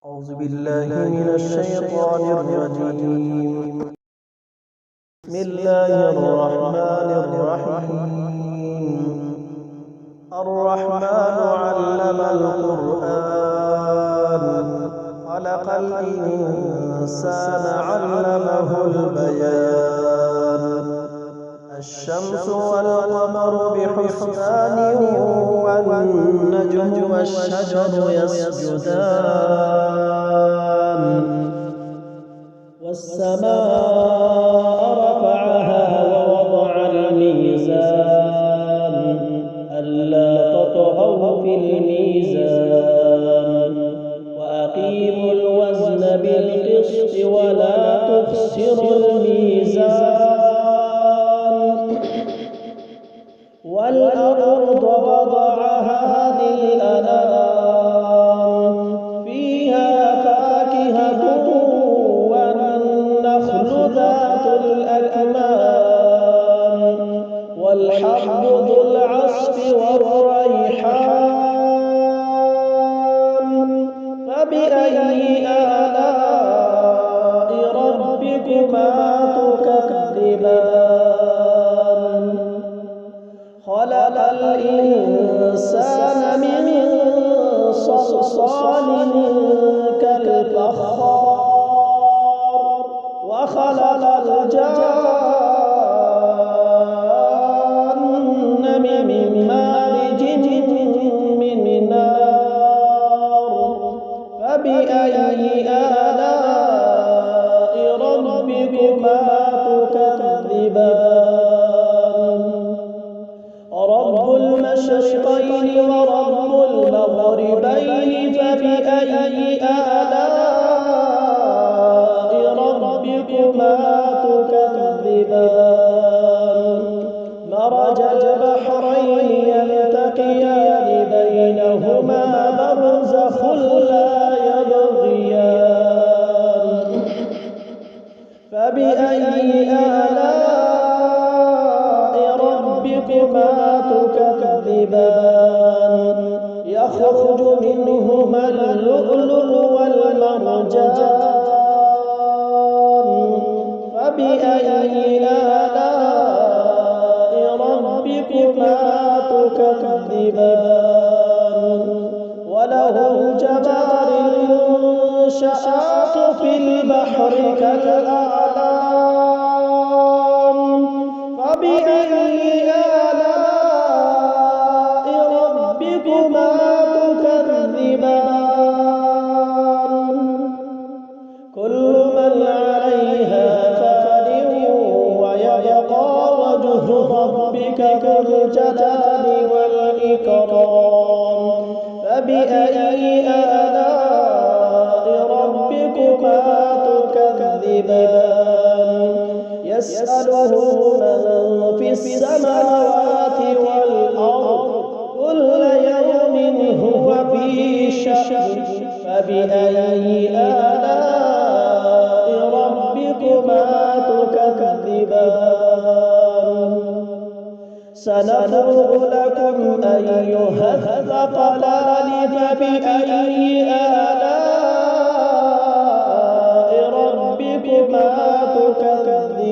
أعوذ بالله من الشيطان الرجيم. بسم الله الرحمن الرحيم. الرحمن علم القرآن خلق الإنسان علمه البيان. الشمس والقمر بحسبان والنجم والشجر يسجدان والسماء رفعها ووضع الميزان ألا تطغوا في الميزان وأقيموا الوزن بالقسط ولا تخسروا الميزان والأرض وضعها للأنام فيها فاكهة والنخل ذات الأكمام والحب ذو العصف والريحان فبأي آلاء ربكما تكذبان خلق الإنسان من صلصال كالفخار وخلق الجان من مارج من نار فبأي آلاء ربكما تكذبان رب المشرقين ورب المغربين فبأي آلاء ربكما تكذبان مرج البحرين يلتقيان بينهما برزخ لا يبغيان فبأي آلاء ربكما تكذبان يخرج منهما اللؤلؤ والمرجان فبأي آلاء ربكما تكذبان وله الجوار المنشآت في البحر كالأعلام فبأي آلاء ربكما تكذبان كل من عليها فان ويبقى وجه ربك ذو الجلال والإكرام فبأي آلاء ربكما تكذبان يسأله من في السماوات والأرض كل يوم هو في شأن فبأي آلاء ربكما تكذبان سنفرغ لكم أيها الثقلان فبأي آلاء ربكما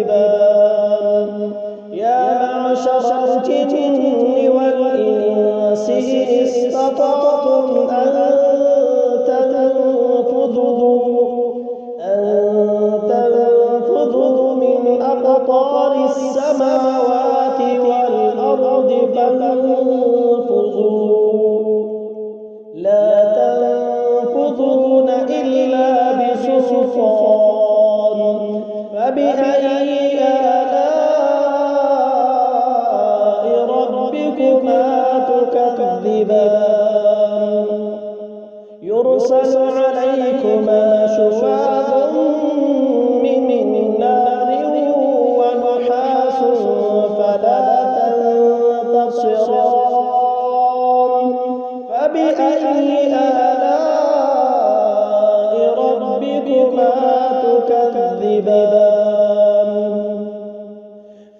تكذبان يا معشر الجن والإنس إن استطعتم أن تنفذوا من أقطار السماوات والأرض فانفذوا لا تنفذون إلا بسلطان فبأي آلاء ربكما تكذبان يرسل عليكما شواظ من نار ونحاس فلا تنتصران فبأي آلاء ربكما تكذبان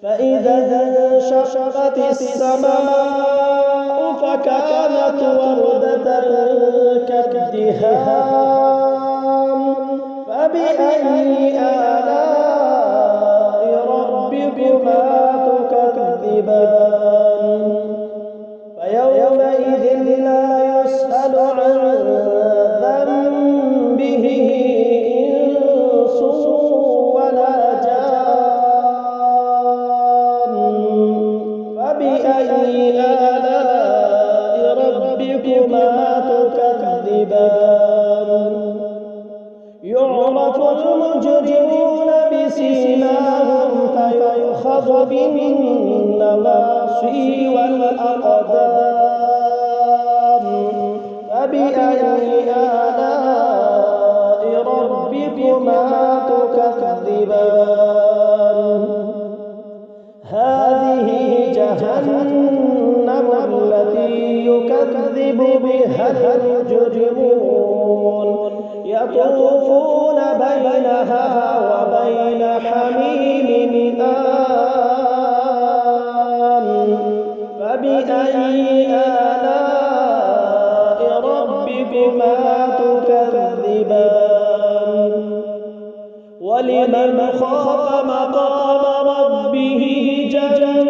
فإذا انشقت السماء فكانت وردة كالدهان فبأي آلاء ربكما تكذبان فيومئذ لا يسأل عن ذنبه إنس ولا جان فبأي آلاء ربكما تكذبان يعرف المجرمون بسيماهم فيؤخذ بالنواصي والأقدام فبأي آلاء ربكما تكذبان هذه جهنم التي يكذب بها المجرمون يطوفون بينها وبين حميم آن فبأي آلاء ربكما تكذبان ولمن خاف مقام ربه جنتان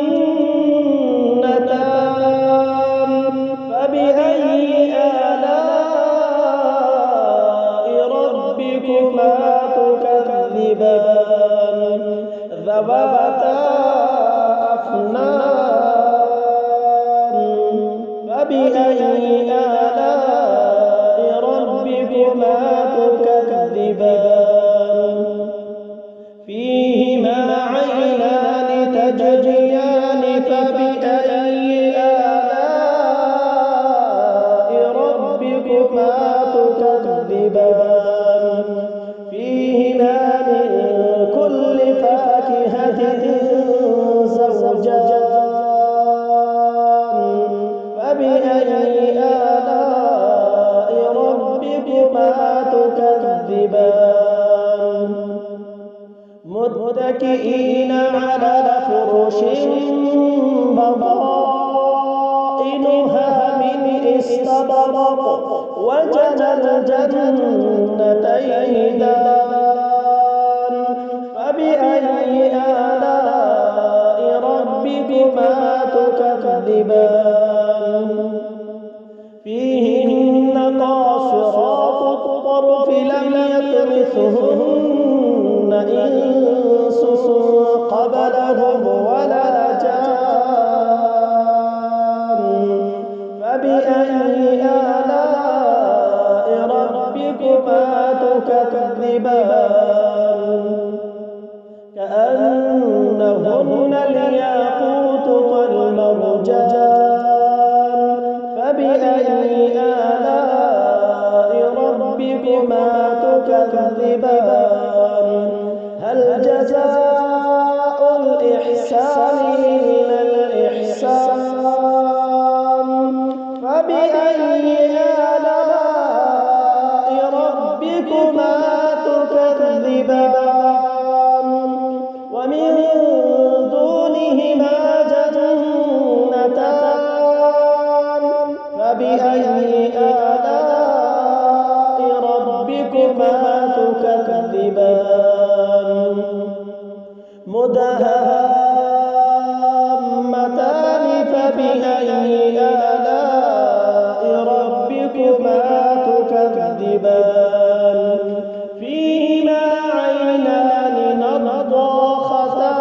فبأي آلاء ربكما تكذبان ذواتا أفنان فبأي آلاء ربكما تكذبان فيهما عينان تجريان فبأي آلاء ربكما تكذبان فيهما من كل فاكهة زوجان فبأي آلاء ربكما تكذبان متكئين على فرش بطائنها من استبرق وجنى الجنتين دان فبأي آلاء ربكما تكذبان فيهن قاصرات الطرف لم يطمثهن إنس قبلهم ولا جان فبأي آلاء ربكما تكذبان كأنهن الياقوت والمرجان فبأي آلاء ربكما تكذبان هل جزاء الإحسان إلا الإحسان فبأي آلاء ربكما تكذبان ومن دونهما جنتان فبأي آلاء ربكما تكذبان مدهامتان فبأي آلاء ربكما تكذبان فيهما عينان نضاختان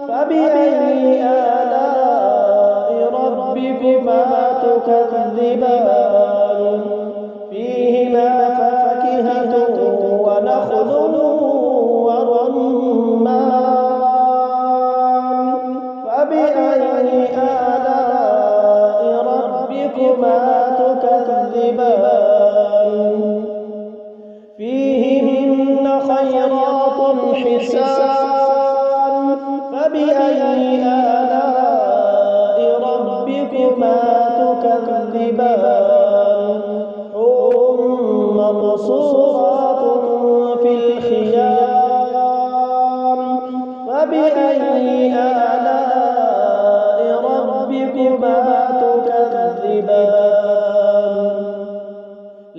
فبأي آلاء ربكما تكذبان فيهما فاكهة ونخل ورمان فبأي آلاء ربكما تكذبان فيهن خيرات حسان فبأي آلاء ربكما تكذبان حور مقصورات في الخيام فبأي آلاء ربكما تكذبان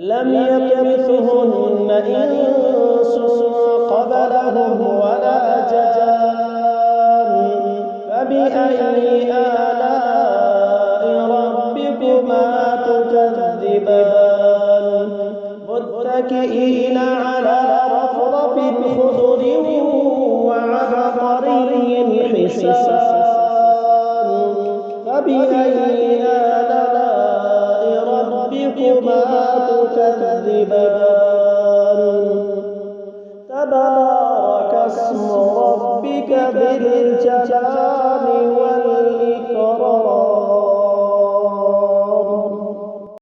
لم يطمثهن إنس قبلهم ولا جان فبأي آلاء ربكما تكذبان متكئين على رفرف خضر وعبقري حسان فبأي